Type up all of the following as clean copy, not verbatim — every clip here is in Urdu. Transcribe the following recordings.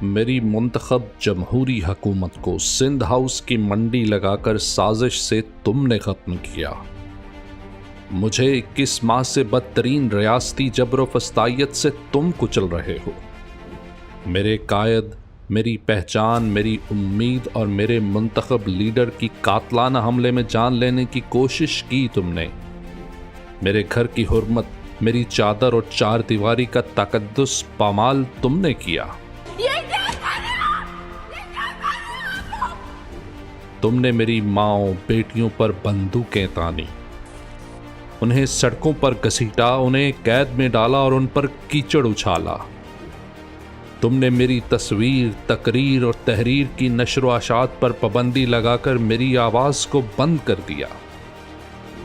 میری منتخب جمہوری حکومت کو سندھ ہاؤس کی منڈی لگا کر سازش سے تم نے ختم کیا۔ مجھے 21 ماہ سے بدترین ریاستی جبر و فسطائیت سے تم کچل رہے ہو۔ میرے قائد، میری پہچان، میری امید اور میرے منتخب لیڈر کی قاتلانہ حملے میں جان لینے کی کوشش کی تم نے۔ میرے گھر کی حرمت، میری چادر اور چار دیواری کا تقدس پامال تم نے کیا۔ تم نے میری ماؤں بیٹیوں پر بندوقیں تانی، انہیں سڑکوں پر گھسیٹا، انہیں قید میں ڈالا اور ان پر کیچڑ اچھالا۔ تم نے میری تصویر، تقریر اور تحریر کی نشر و اشاعت پر پابندی لگا کر میری آواز کو بند کر دیا۔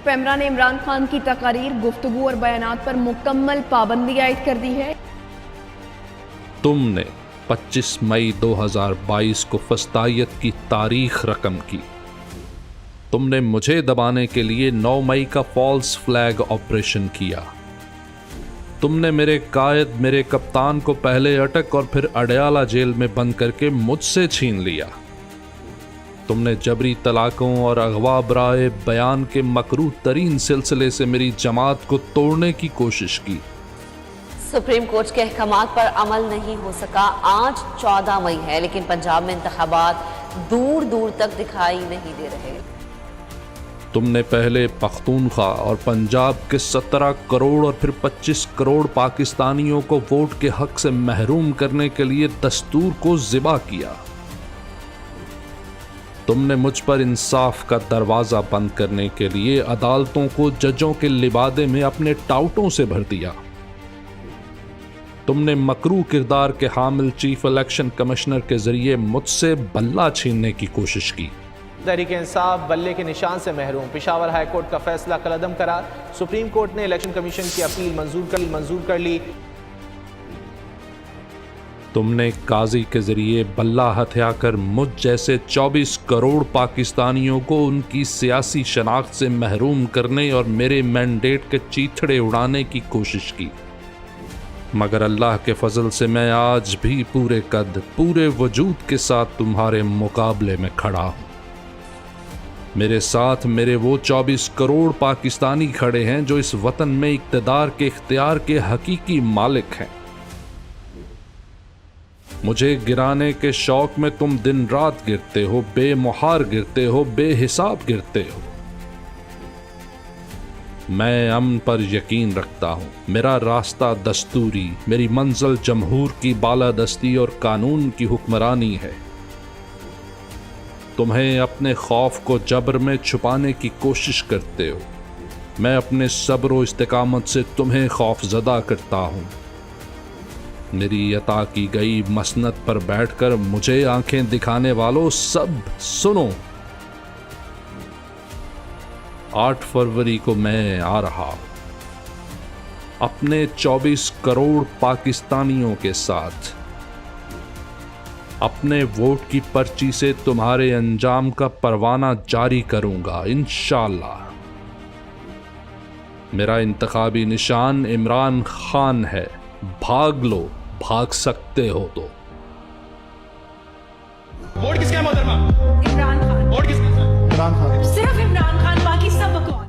پیمرا نے عمران خان کی تقاریر، گفتگو اور بیانات پر مکمل پابندی عائد کر دی ہے۔ تم نے 25 مئی 2022 کو فسطائیت کی تاریخ رقم کی۔ تم نے مجھے دبانے کے لیے 9 مئی کا فالس فلیگ آپریشن کیا۔ تم نے میرے قائد، میرے کپتان کو پہلے اٹک اور پھر اڈیالہ جیل میں بند کر کے مجھ سے چھین لیا۔ تم نے جبری طلاقوں اور اغوا برائے بیان کے مکروہ ترین سلسلے سے میری جماعت کو توڑنے کی کوشش کی۔ سپریم کورٹ کے احکامات پر عمل نہیں ہو سکا۔ آج 14 مئی ہے لیکن پنجاب میں انتخابات دور دور تک دکھائی نہیں دے رہے۔ تم نے پہلے پختونخوا اور پنجاب کے 17 کروڑ اور پھر 25 کروڑ پاکستانیوں کو ووٹ کے حق سے محروم کرنے کے لیے دستور کو ذبح کیا۔ تم نے مجھ پر انصاف کا دروازہ بند کرنے کے لیے عدالتوں کو ججوں کے لبادے میں اپنے ٹاؤٹوں سے بھر دیا۔ تم نے مکروہ کردار کے حامل چیف الیکشن کمشنر کے ذریعے مجھ سے بلہ چھیننے کی کوشش کی۔ تحریک انصاف بلے کے نشان سے محروم، پشاور ہائی کورٹ کا فیصلہ کالعدم قرار۔ سپریم کورٹ نے الیکشن کمیشن کی اپیل منظور کر لی۔ تم نے قاضی کے ذریعے بلہ ہتھیا کر مجھ جیسے 24 کروڑ پاکستانیوں کو ان کی سیاسی شناخت سے محروم کرنے اور میرے مینڈیٹ کے چیتھڑے اڑانے کی کوشش کی، مگر اللہ کے فضل سے میں آج بھی پورے قد، پورے وجود کے ساتھ تمہارے مقابلے میں کھڑا ہوں۔ میرے ساتھ میرے وہ 24 کروڑ پاکستانی کھڑے ہیں جو اس وطن میں اقتدار کے اختیار کے حقیقی مالک ہیں۔ مجھے گرانے کے شوق میں تم دن رات گرتے ہو، بے مہار گرتے ہو، بے حساب گرتے ہو۔ میں امن پر یقین رکھتا ہوں۔ میرا راستہ دستوری، میری منزل جمہور کی بالادستی اور قانون کی حکمرانی ہے۔ تمہیں اپنے خوف کو جبر میں چھپانے کی کوشش کرتے ہو، میں اپنے صبر و استقامت سے تمہیں خوف زدہ کرتا ہوں۔ میری عطا کی گئی مسند پر بیٹھ کر مجھے آنکھیں دکھانے والوں سب سنو۔ 8 فروری کو میں آ رہا اپنے 24 کروڑ پاکستانیوں کے ساتھ، اپنے ووٹ کی پرچی سے تمہارے انجام کا پروانہ جاری کروں گا انشاءاللہ۔ میرا انتخابی نشان عمران خان ہے۔ بھاگ لو، بھاگ سکتے ہو تو۔